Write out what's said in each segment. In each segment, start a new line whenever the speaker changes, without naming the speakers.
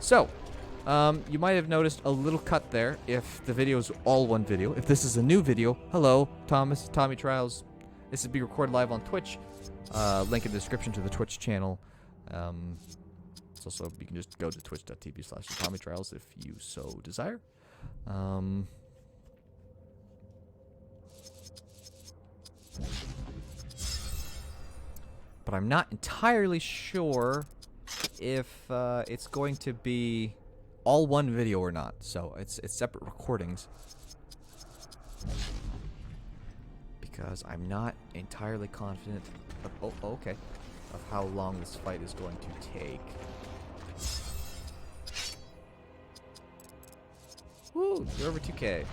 So, you might have noticed a little cut there if the video is all one video. If this is a new video, hello, Tommy Trials. This will be recorded live on Twitch. Link in the description to the Twitch channel. It's also, you can just go to twitch.tv/TommyTrials if you so desire. But I'm not entirely sure if it's going to be all one video or not. So it's separate recordings. Because I'm not entirely confident of, okay, of how long this fight is going to take. Woo, you're over 2k.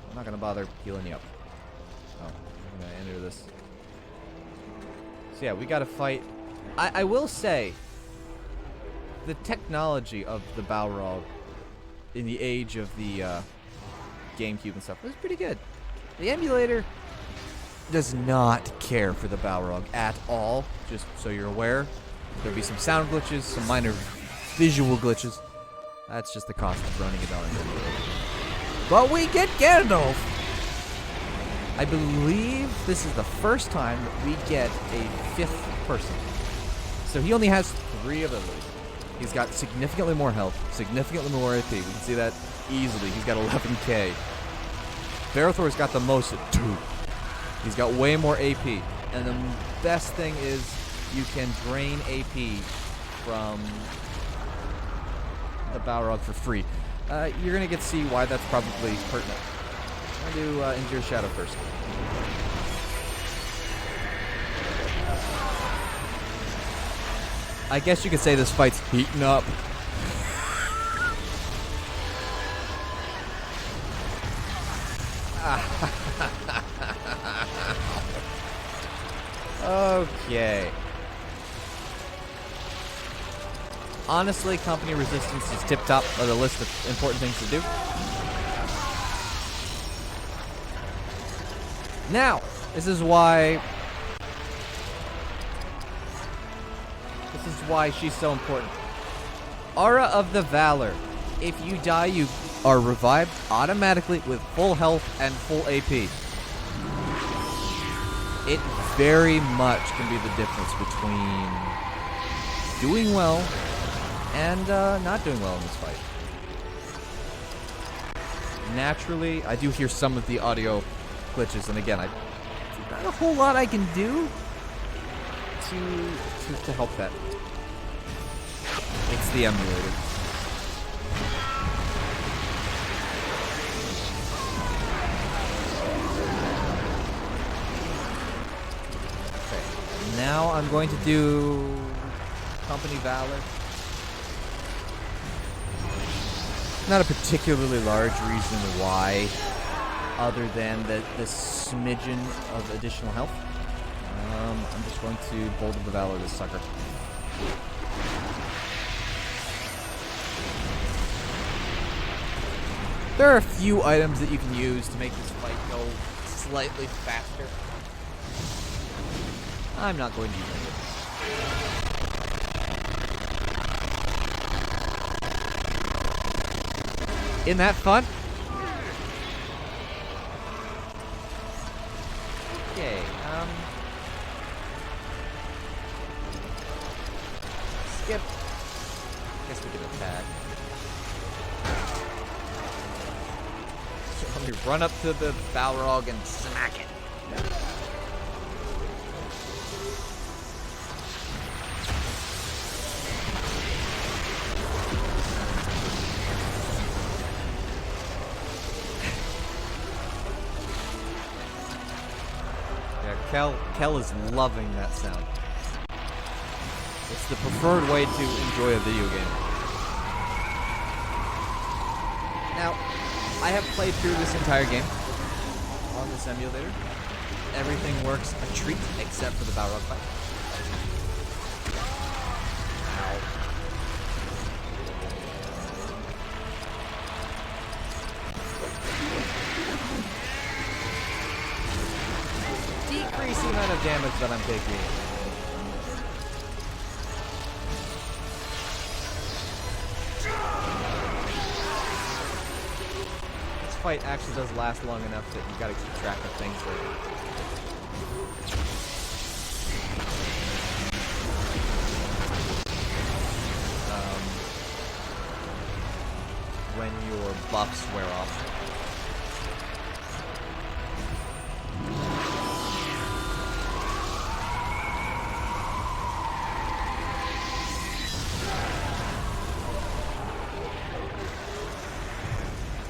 I'm not gonna bother healing you up. Oh, I'm gonna enter this. So yeah, we gotta fight. I will say, the technology of the Balrog in the age of the GameCube and stuff was pretty good. The emulator does not care for the Balrog at all, just so you're aware. There'll be some sound glitches, some minor visual glitches. That's just the cost of running it on an emulator. But we get Gandalf! I believe this is the first time that we get a 5th person. So he only has 3 abilities. He's got significantly more health, significantly more AP. We can see that easily. He's got 11k. Barathor's got the most at 2. He's got way more AP. And the best thing is you can drain AP from the Balrog for free. You're going to get to see why that's probably pertinent. I'm going to do Endure Shadow first. I guess you could say this fight's heating up. Okay. Honestly, company resistance is tip-top of the list of important things to do. Now, this is why she's so important. Aura of the Valor. If you die, you are revived automatically with full health and full AP. It very much can be the difference between doing well and not doing well in this fight. Naturally, I do hear some of the audio glitches, and again, there's not a whole lot I can do to help that. It's the emulator. Okay, now I'm going to do Company Valor. Not a particularly large reason why, other than the smidgen of additional health. I'm just going to Bolt of the Valor this sucker. There are a few items that you can use to make this fight go slightly faster. I'm not going to use any of this. Isn't that fun? Okay, skip. Guess we can attack. So let me run up to the Balrog and smack it. Kel is loving that sound. It's the preferred way to enjoy a video game. Now, I have played through this entire game on this emulator. Everything works a treat except for the Balrog fight. Decrease the amount of damage that I'm taking. fight actually does last long enough that you gotta keep track of things later. When your buffs wear off.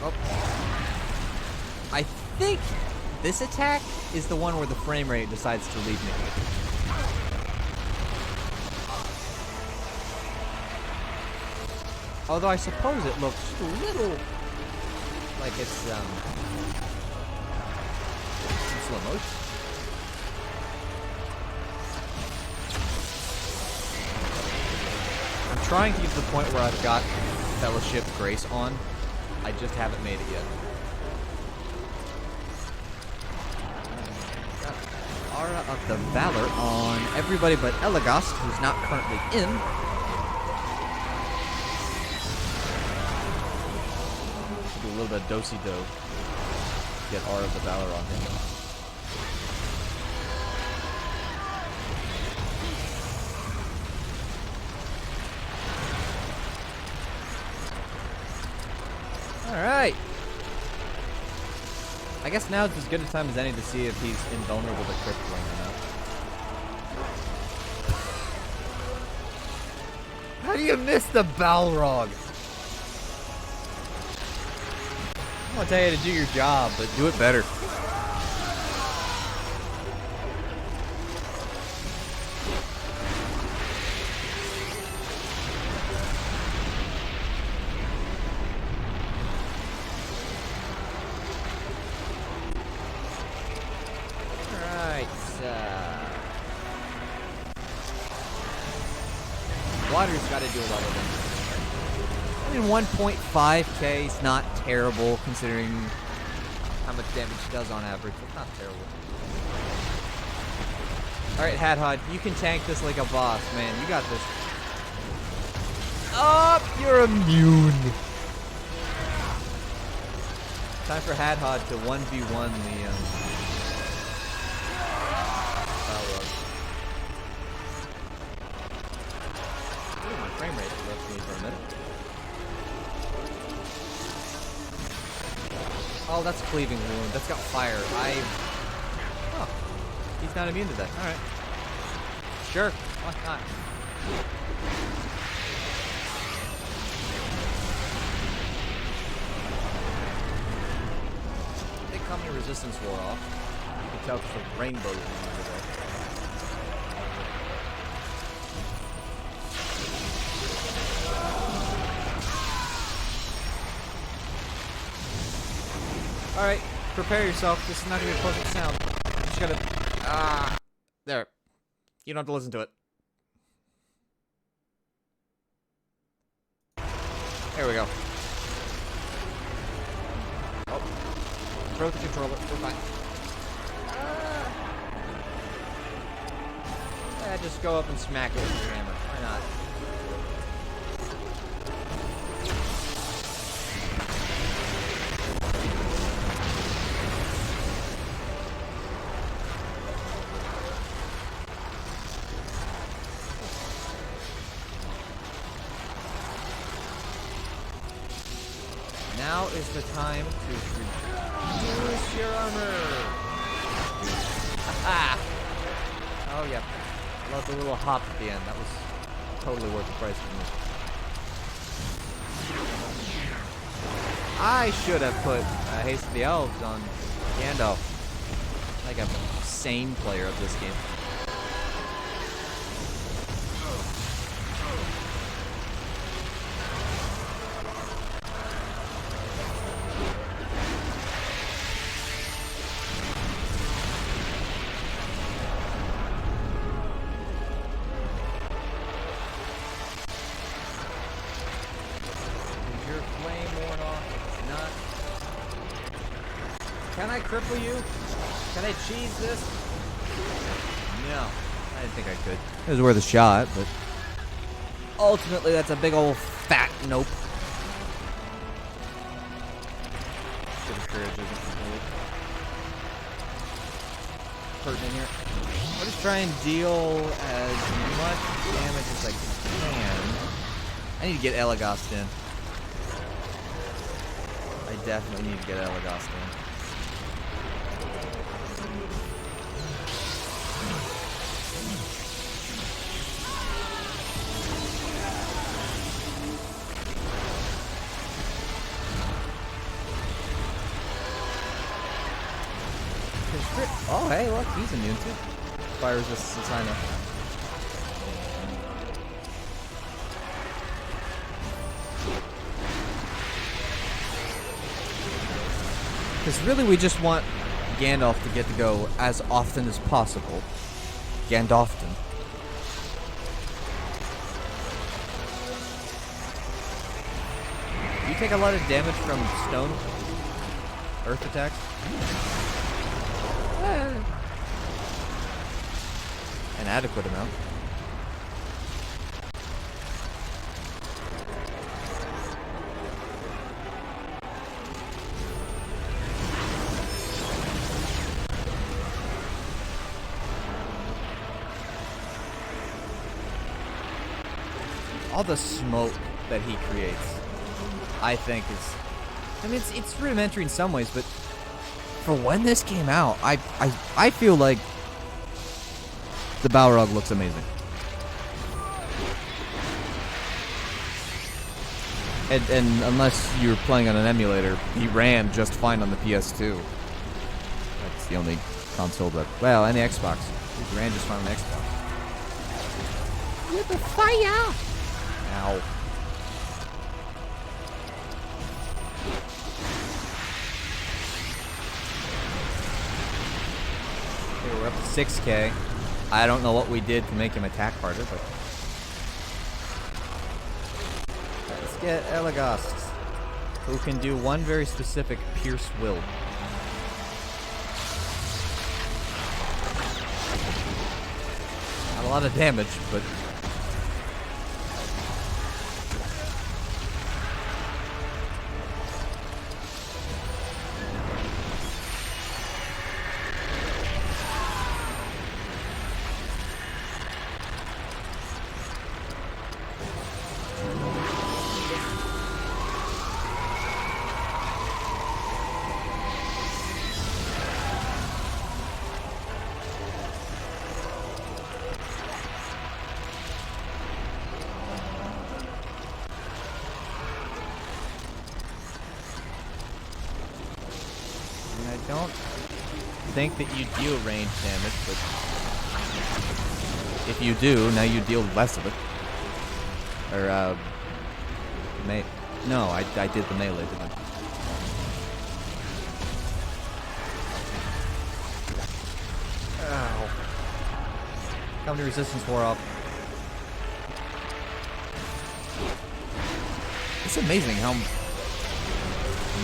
Oh. I think this attack is the one where the frame rate decides to leave me. Although I suppose it looks a little like it's in slow motion. I'm trying to get to the point where I've got Fellowship Grace on. I just haven't made it yet. Got Aura of the Valor on everybody but Elagast, who's not currently in. Do a little bit of do-si-do. Get Aura of the Valor on him. Alright. I guess now is as good a time as any to see if he's invulnerable to crippling or not. How do you miss the Balrog? I'm gonna tell you to do your job, but do it better. Water's got to do a lot of them. I mean, 1.5k is not terrible considering how much damage it does on average. It's not terrible. Alright, Hadhod, you can tank this like a boss, man. You got this. Oh, you're immune. Time for Hadhod to 1v1 the Balrog. My frame rate left me for a minute. Oh, that's cleaving wound. That's got fire. Oh, he's not immune to that. All right. Sure. Why not? I think Common Resistance wore off. You can tell because the rainbow is over there. Alright, prepare yourself. This is not going to be a pleasant sound. You just gotta... there. You don't have to listen to it. There we go. Oh. Throw the controller. We're fine. Yeah, just go up and smack it with your hammer. Why not? Now is the time to reduce your armor. Ah! Oh, yeah. I love the little hop at the end. That was totally worth the price for me. I should have put Haste of the Elves on Gandalf. Like a sane player of this game. Can I cripple you? Can I cheese this? No. I didn't think I could. It was worth a shot, but ultimately that's a big old fat nope. Should have courage isn't really hurting in here. I'll just try and deal as much damage as I can. I need to get Elagast in. I definitely need to get Elagast in. Oh, hey, look, he's immune to fire resistance, I know. Because really we just want Gandalf to get to go as often as possible. Gandalfton. Do you take a lot of damage from stone earth attacks? An adequate amount. All the smoke that he creates, I think is, I mean, it's rudimentary in some ways, but for when this came out, I feel like the Balrog looks amazing. And unless you're playing on an emulator, he ran just fine on the PS2. That's the only console that, well, and the Xbox. He ran just fine on the Xbox. With the fire! Ow. Okay, we're up to 6K. I don't know what we did to make him attack harder, but let's get Elagast, who can do one very specific Pierce Will. Not a lot of damage, but I don't think that you deal range damage, but if you do, now you deal less of it. Or, no, I did the melee, didn't I? Ow. Company resistance wore off. It's amazing how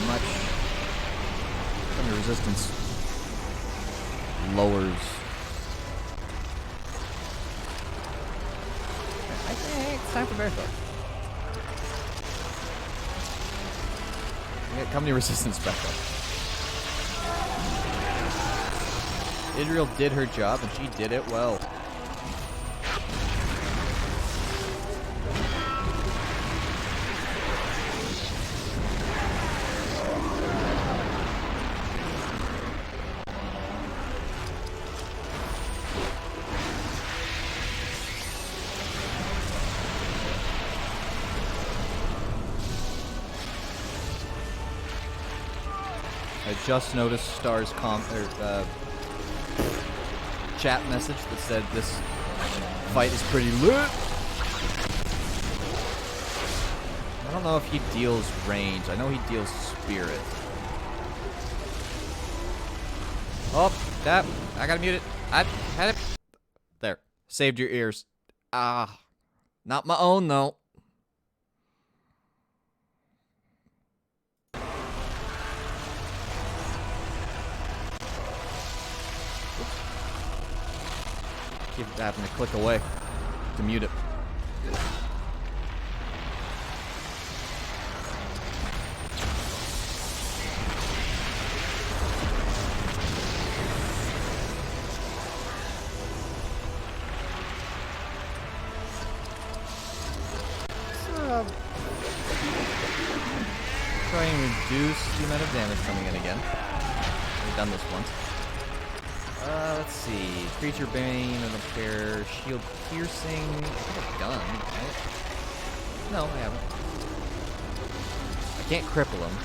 much company resistance lowers. I think it's time for Bearthor. Get company resistance back up. Idriel did her job, and she did it well. I just noticed Star's chat message that said this fight is pretty lit. I don't know if he deals range. I know he deals spirit. Oh, that. I gotta mute it. I had it. There. Saved your ears. Ah. Not my own, though. Keep having to click away to mute it. reduce the amount of damage coming in again. We've done this once. Let's see. Creature Bane, I don't care. Shield Piercing. I think I've done, right? No, I haven't. I can't cripple him.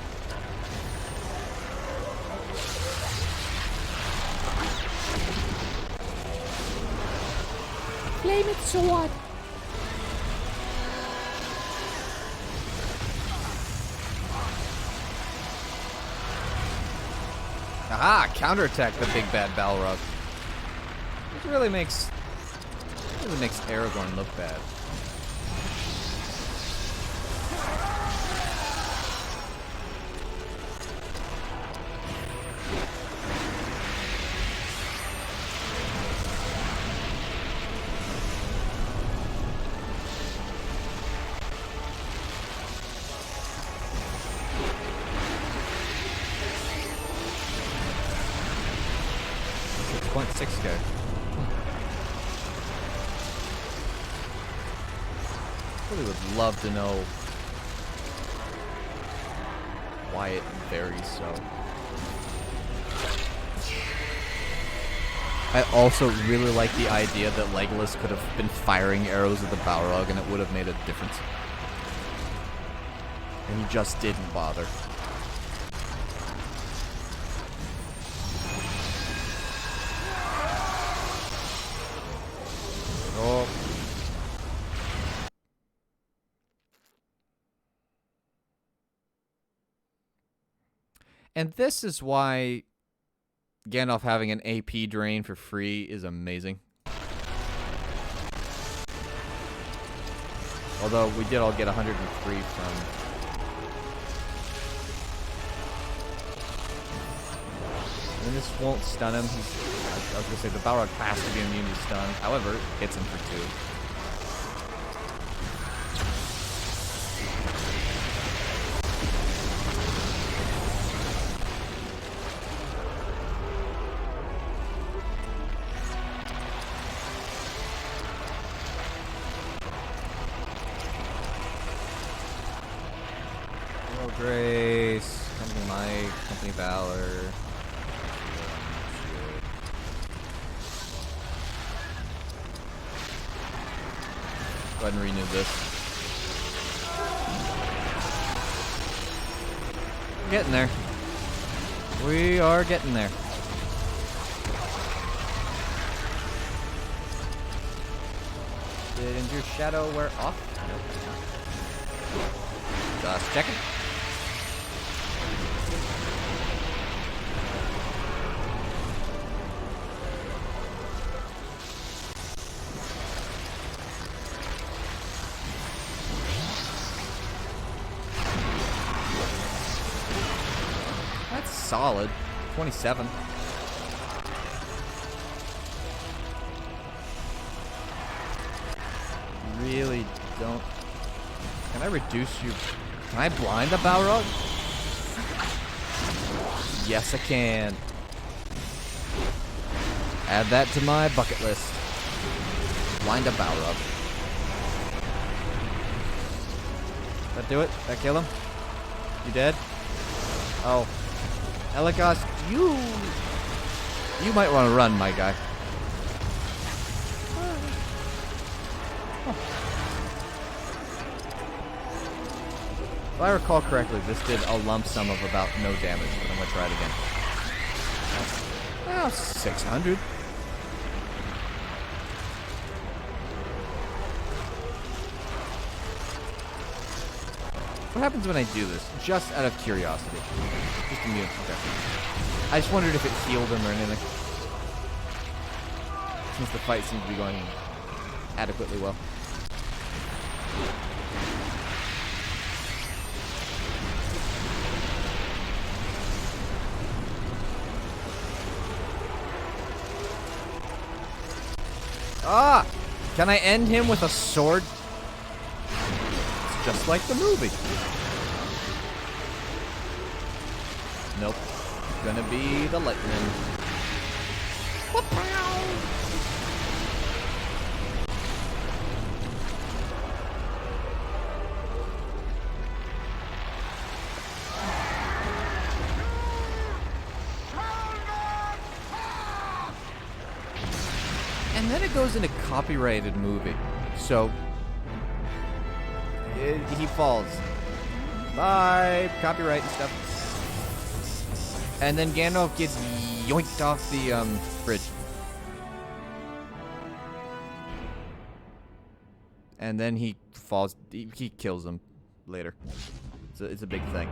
Flame it sword.
Aha! Counterattack the big bad Balrog. Which really makes Aragorn look bad. .6K. Really would love to know why it varies so. I also really like the idea that Legolas could have been firing arrows at the Balrog and it would have made a difference. And he just didn't bother. Oh. And this is why Gandalf having an AP drain for free is amazing. Although we did all get 103 from... And this won't stun him. I was going to say the Balrog has to be immune to stun. However, it hits him for 2. Hello, Grace. Company Mike. Company Valor. Go ahead and renew this. We're getting there. We are getting there. Did Endure Shadow wear off? Nope. Just checking. Solid. 27. Really don't... Can I reduce you? Can I blind the Balrog? Yes, I can. Add that to my bucket list. Blind a Balrog. That do it? That kill him? You dead? Oh. Elagos, you might want to run, my guy. If I recall correctly, this did a lump sum of about no damage, but I'm going to try it again. Oh, 600. What happens when I do this? Just out of curiosity. Just immune. Okay. I just wondered if it healed him or anything. Since the fight seems to be going adequately well. Ah! Can I end him with a sword? It's just like the movie. Nope. Gonna be the lightning. And then it goes into copyrighted movie. So he falls. Bye, copyright and stuff. And then Gandalf gets yoinked off the bridge. And then he falls. He kills him later. It's a big thing.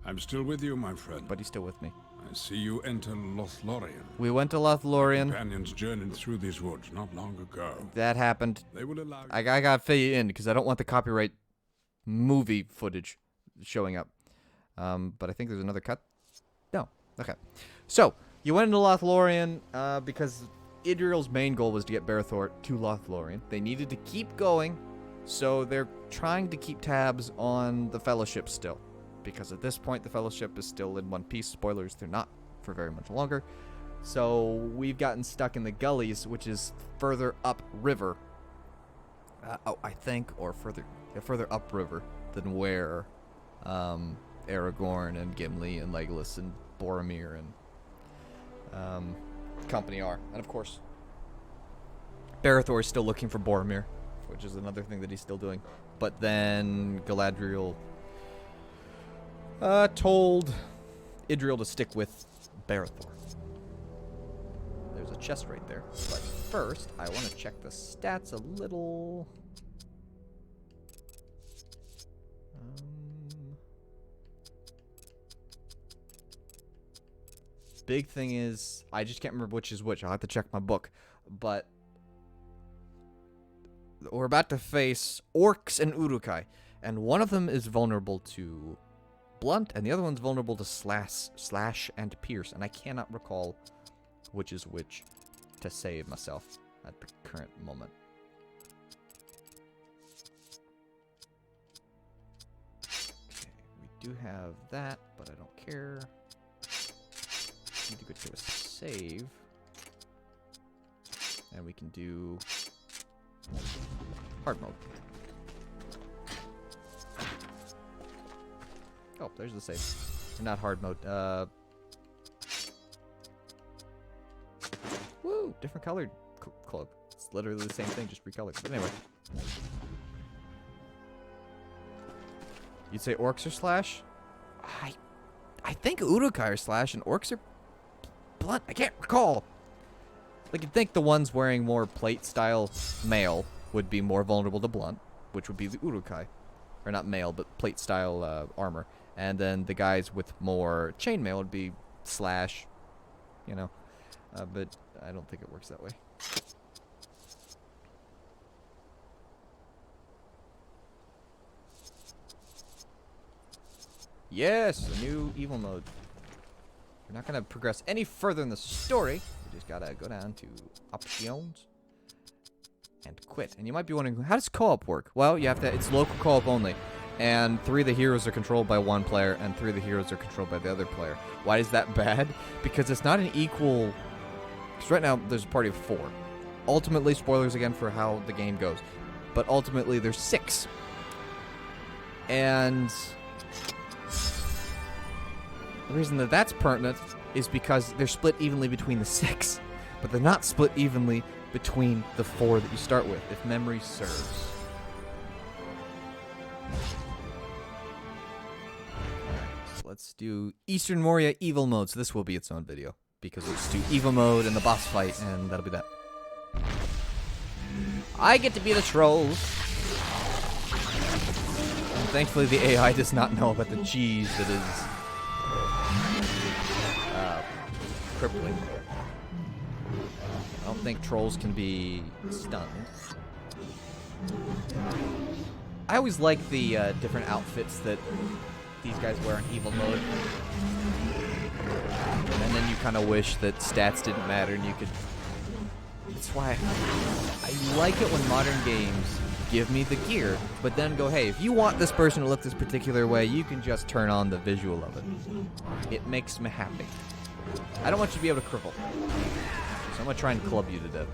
I'm still with you, my friend.
But he's still with me.
I see you enter Lothlorien.
We went to Lothlorien.
Companions journeyed through these woods not long ago.
That happened.
They will allow you.
I got to fill you in because I don't want the copyright movie footage showing up. But I think there's another cut. No. Okay. So, you went into Lothlorien because Idril's main goal was to get Berethor to Lothlorien. They needed to keep going, so they're trying to keep tabs on the Fellowship still. Because at this point, the Fellowship is still in one piece. Spoilers, they're not for very much longer. So we've gotten stuck in the gullies, which is further upriver. I think, or further upriver than where Aragorn and Gimli and Legolas and Boromir and company are. And of course, Berethor is still looking for Boromir, which is another thing that he's still doing. But then Galadriel told Idril to stick with Berethor. There's a chest right there. But first, I want to check the stats a little. Big thing is, I just can't remember which is which. I'll have to check my book. But we're about to face orcs and Uruk-hai. And one of them is vulnerable to blunt, and the other one's vulnerable to slash and pierce. And I cannot recall which is which to save myself at the current moment. Okay, we do have that, but I don't care. Need to go to a save. And we can do hard mode. Oh, there's the save. Or not hard mode. Woo! Different colored cloak. It's literally the same thing, just recolored. But anyway. You'd say orcs are slash? I think Uruk-hai are slash and orcs are blunt. I can't recall. Like, you'd think the ones wearing more plate style mail would be more vulnerable to blunt, which would be the Uruk-hai. Or not mail, but plate style armor. And then the guys with more chainmail would be slash, you know. But I don't think it works that way. Yes, a new evil mode. We're not going to progress any further in the story. We just got to go down to options and quit. And you might be wondering, how does co-op work? Well, you have to, it's local co-op only. And 3 of the heroes are controlled by one player, and 3 of the heroes are controlled by the other player. Why is that bad? Because it's not an equal... Because right now, there's a party of 4. Ultimately, spoilers again for how the game goes. But ultimately, there's 6. And the reason that that's pertinent is because they're split evenly between the 6. But they're not split evenly between the 4 that you start with, if memory serves. Let's do Eastern Moria Evil Mode. So this will be its own video. Because we'll just do Evil Mode and the boss fight, and that'll be that. I get to be the trolls. And thankfully the AI does not know about the cheese that is crippling. I don't think trolls can be stunned. I always like the different outfits that these guys wear in Evil Mode. And then you kind of wish that stats didn't matter and you could... That's why I like it when modern games give me the gear, but then go, hey, if you want this person to look this particular way, you can just turn on the visual of it. It makes me happy. I don't want you to be able to cripple. So I'm going to try and club you to death.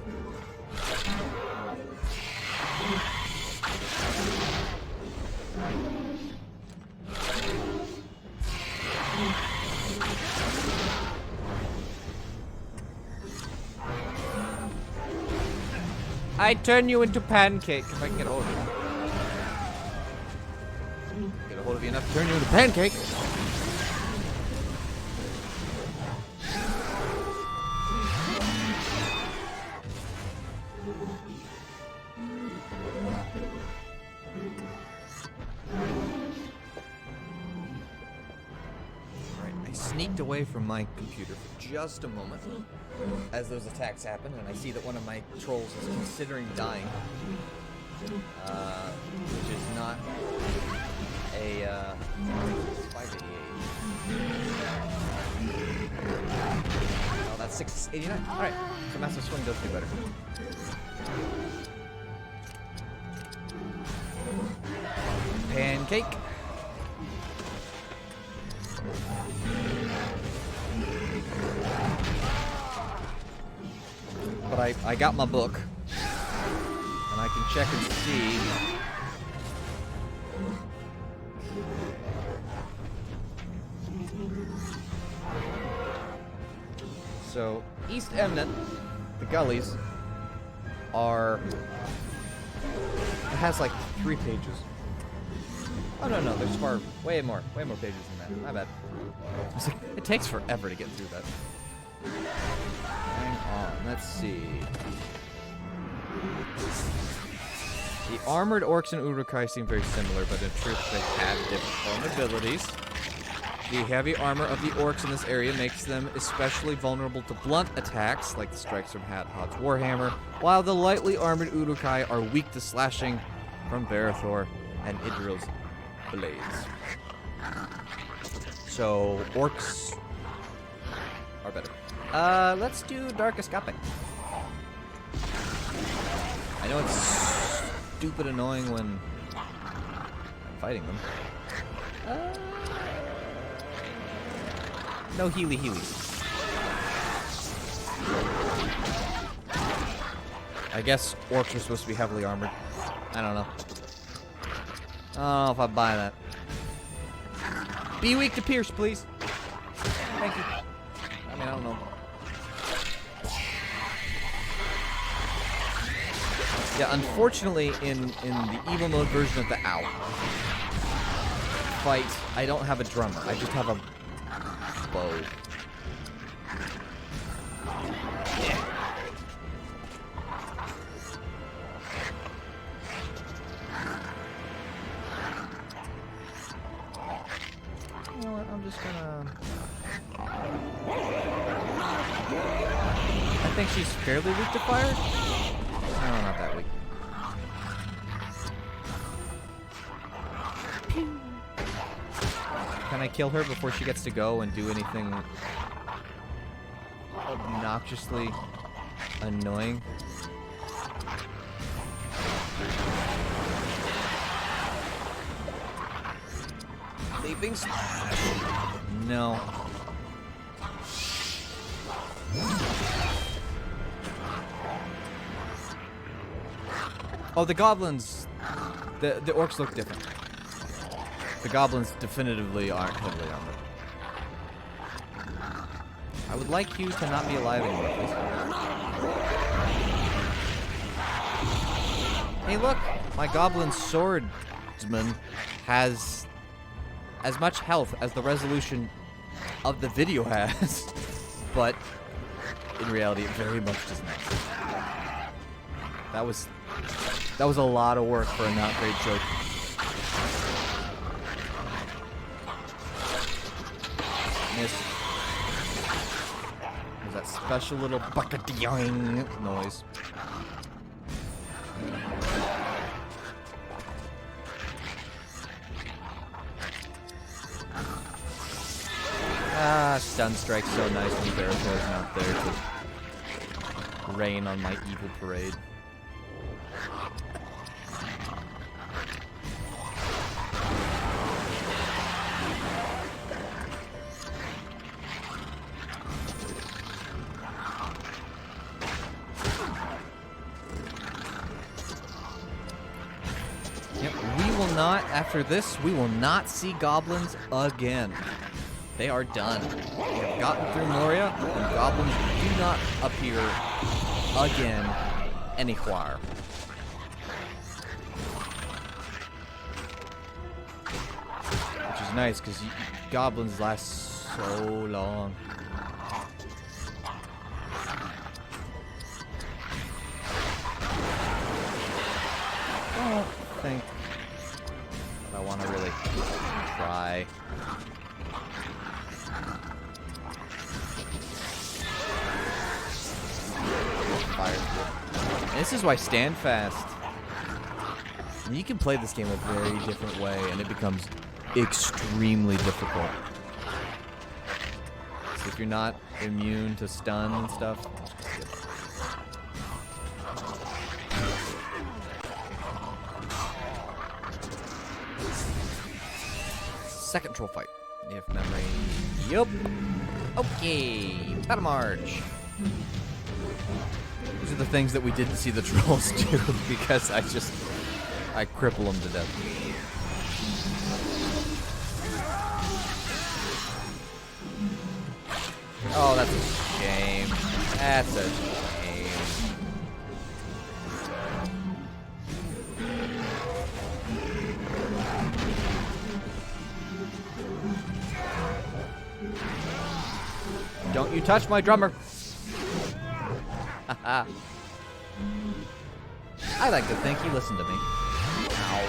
I turn you into pancake if I can get a hold of you. Get a hold of you enough to turn you into pancake. I sneaked away from my computer for just a moment as those attacks happen, and I see that one of my trolls is considering dying, which is not a 588. Oh, that's 689. All right, so Master Swing does do better. Pancake. But I got my book, and I can check and see. So, East Emnet, the gullies, are... It has like 3 pages. Oh, no, there's way more pages than that. My bad. It's like, it takes forever to get through that. Hang on, let's see. The armored orcs and Urukai seem very similar, but in truth they have different vulnerabilities. The heavy armor of the orcs in this area makes them especially vulnerable to blunt attacks, like the strikes from Hod's Warhammer, while the lightly armored Urukai are weak to slashing from Barathor and Idril's blades. So, orcs are better. Let's do Dark Escape. I know it's stupid annoying when I'm fighting them. No healy. I guess orcs are supposed to be heavily armored. I don't know. I don't know if I buy that. Be weak to pierce, please. Thank you. I mean, I don't know. Yeah, unfortunately, in the evil mode version of the OW fight, I don't have a drummer. I just have a bow. Yeah. You know what? I'm just gonna... I think she's fairly weak to fire. No, not that weak. Can I kill her before she gets to go and do anything obnoxiously annoying? Leaping slash. No. Oh, the goblins. The orcs look different. The goblins definitively aren't heavily armored. I would like you to not be alive anymore, please. Hey, look! My goblin swordsman has as much health as the resolution of the video has, but in reality, it very much does not. That was a lot of work for a not great joke. Miss. There's that special little bucket-yoing noise. Ah, stun strike's so nice when Barathor's not there to rain on my evil parade. After this, we will not see goblins again. They are done. We have gotten through Moria, and goblins do not appear again anywhere. Which is nice, because goblins last so long. I don't think that I want to really try. And this is why stand fast. And you can play this game a very different way, and it becomes extremely difficult. So if you're not immune to stun and stuff, second troll fight, if memory. Yup. Okay, battle march. These are the things that we didn't see the trolls do because I cripple them to death. Oh, that's a shame. That's a shame. Don't you touch my drummer. I like to think you listen to me. Ow.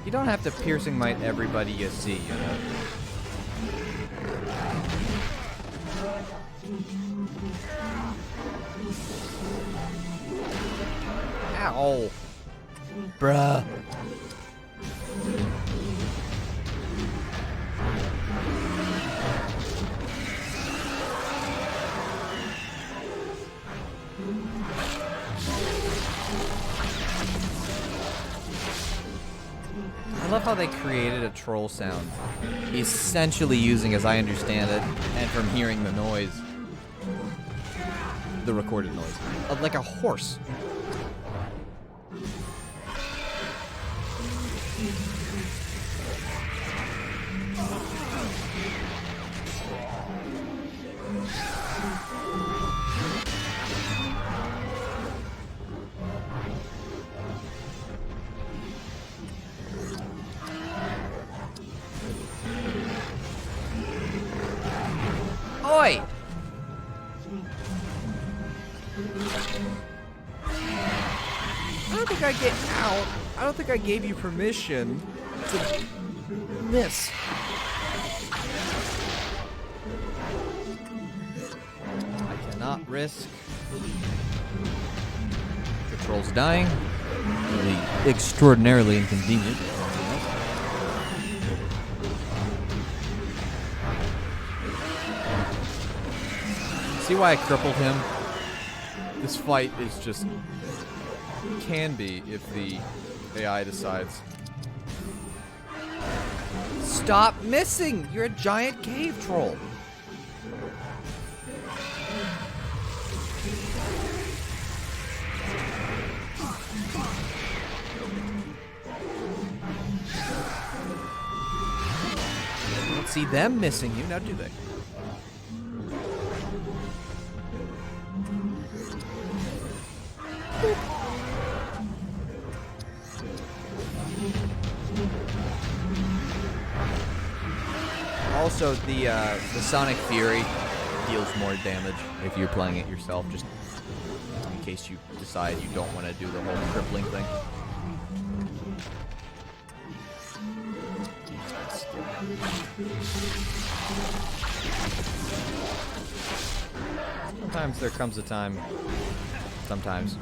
You don't have to piercing might everybody you see, you know. Ow. Bruh. I love how they created a troll sound, essentially using, as I understand it, and from hearing the noise, the recorded noise, of like a horse. Oi! I don't think I get out. I don't think I gave you permission to miss. I cannot risk the trolls dying. Really extraordinarily inconvenient. See why I crippled him? This fight is just... can be if the AI decides. Stop missing! You're a giant cave troll! I don't see them missing you, now do they? Also, the Sonic Fury deals more damage if you're playing it yourself, just in case you decide you don't want to do the whole crippling thing. Sometimes there comes a time, sometimes,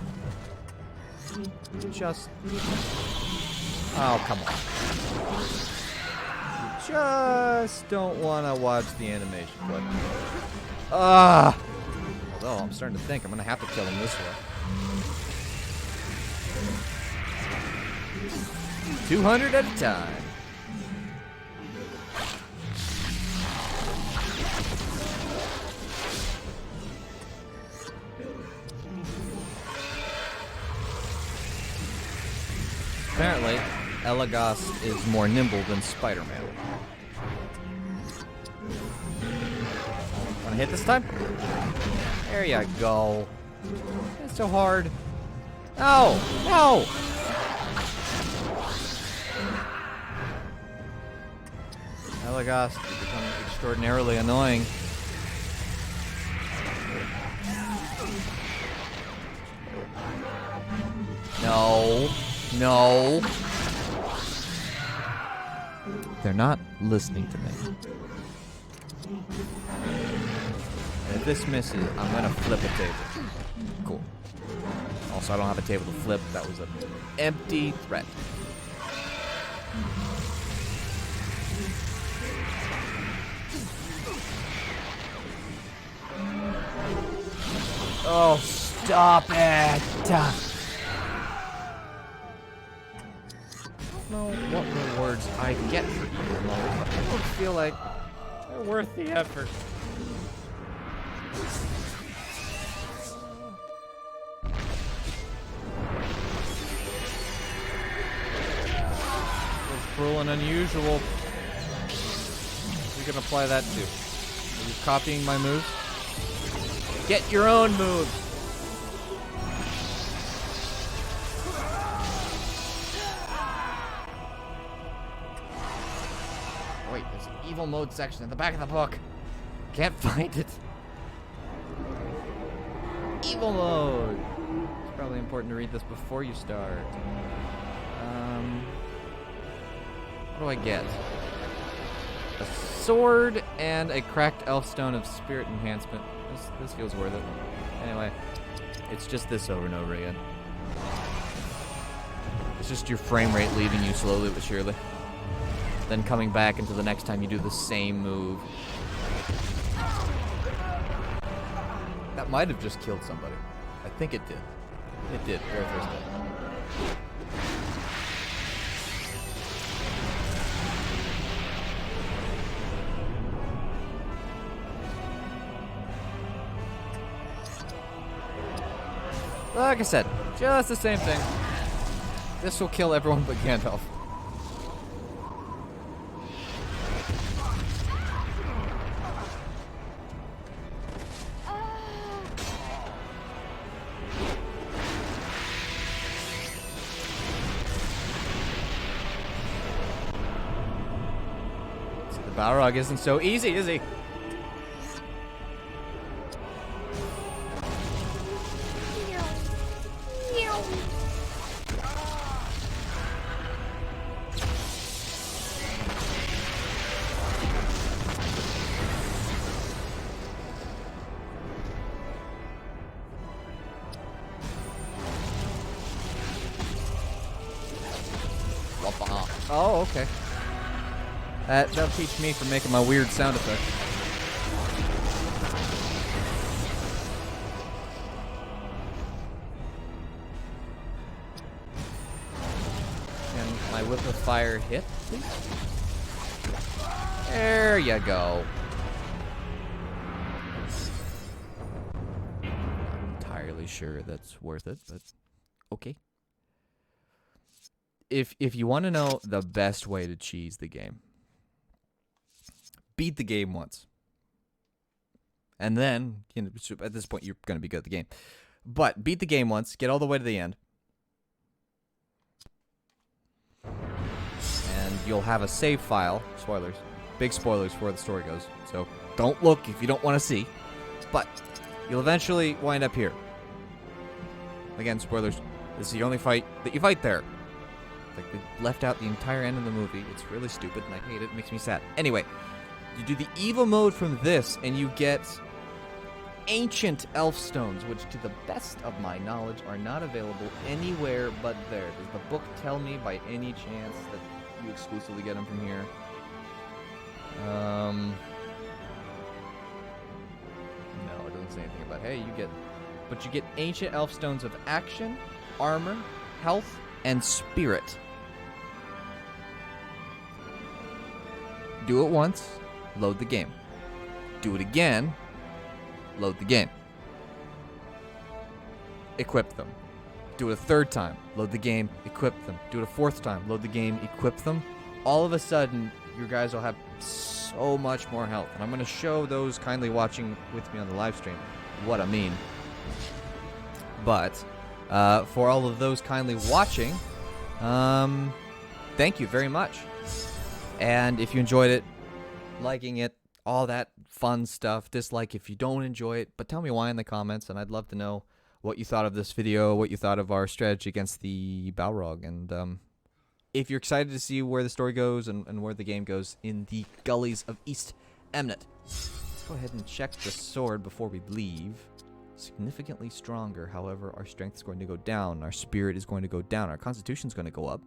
just, oh, come on. Just don't want to watch the animation clip. Although I'm starting to think I'm going to have to kill him this way. 200 at a time. apparently, Elagast is more nimble than Spider-Man. Wanna hit this time? There you go. It's so hard. No! No! Elagast is becoming extraordinarily annoying. No. No. They're not listening to me. And if this misses, I'm gonna flip a table. Cool. Also, I don't have a table to flip. That was an empty threat. Oh, stop it! I don't know what rewards I get for evil mode, but I don't feel like they're worth the effort. It's cruel and unusual. You can apply that too. Are you copying my moves? Get your own moves. Wait, there's an evil mode section at the back of the book. Can't find it. Evil mode. It's probably important to read this before you start. What do I get? A sword and a cracked elf stone of spirit enhancement. This feels worth it. Anyway, it's just this over and over again. It's just your frame rate leaving you slowly but surely. Then coming back until the next time you do the same move. That might have just killed somebody. I think it did. It did, very first time. Like I said, just the same thing. This will kill everyone but Gandalf. The Balrog isn't so easy, is he? Oh, okay. That'll teach me for making my weird sound effect. Can my whip of fire hit, please? There you go. I'm entirely sure that's worth it, but okay. If you want to know the best way to cheese the game, beat the game once. And then, you know, at this point, you're going to be good at the game. But beat the game once, get all the way to the end. And you'll have a save file. Spoilers. Big spoilers for where the story goes. So don't look if you don't want to see. But you'll eventually wind up here. Again, spoilers. This is the only fight that you fight there. Like, they left out the entire end of the movie. It's really stupid, and I hate it. It makes me sad. Anyway, you do the evil mode from this, and you get ancient elf stones, which, to the best of my knowledge, are not available anywhere but there. Does the book tell me, by any chance, that you exclusively get them from here? No, it doesn't say anything about, hey, you get... But you get ancient elf stones of action, armor, health, and spirit. Do it once, load the game. Do it again, load the game. Equip them. Do it a third time, load the game, equip them. Do it a fourth time, load the game, equip them. All of a sudden, your guys will have so much more health. And I'm going to show those kindly watching with me on the live stream what I mean. But for all of those kindly watching, thank you very much. And if you enjoyed it, liking it, all that fun stuff, dislike if you don't enjoy it, but tell me why in the comments, and I'd love to know what you thought of this video, what you thought of our strategy against the Balrog, and if you're excited to see where the story goes and where the game goes in the gullies of East Emnet. Let's go ahead and check the sword before we leave. Significantly stronger, however, our strength is going to go down, our spirit is going to go down, our constitution is going to go up.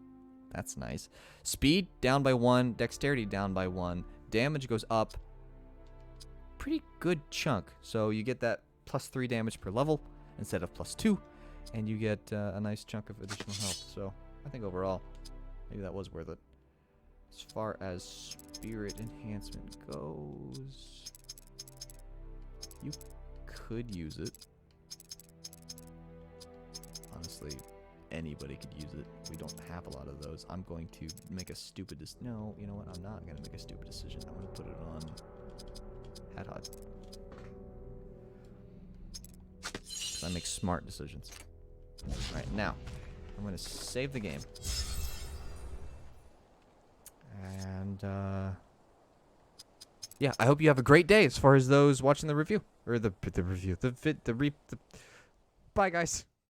That's nice. Speed down by 1, dexterity down by 1, damage goes up. Pretty good chunk. So you get that +3 damage per level instead of +2, and you get a nice chunk of additional health. So I think overall, maybe that was worth it. As far as spirit enhancement goes, you could use it. Honestly, anybody could use it. We don't have a lot of those. I'm going to make a stupid no, you know what? I'm not going to make a stupid decision. I'm going to put it on Head. I make smart decisions. Alright, now, I'm going to save the game. And, yeah, I hope you have a great day as far as those watching the review. Or the review. Bye, guys.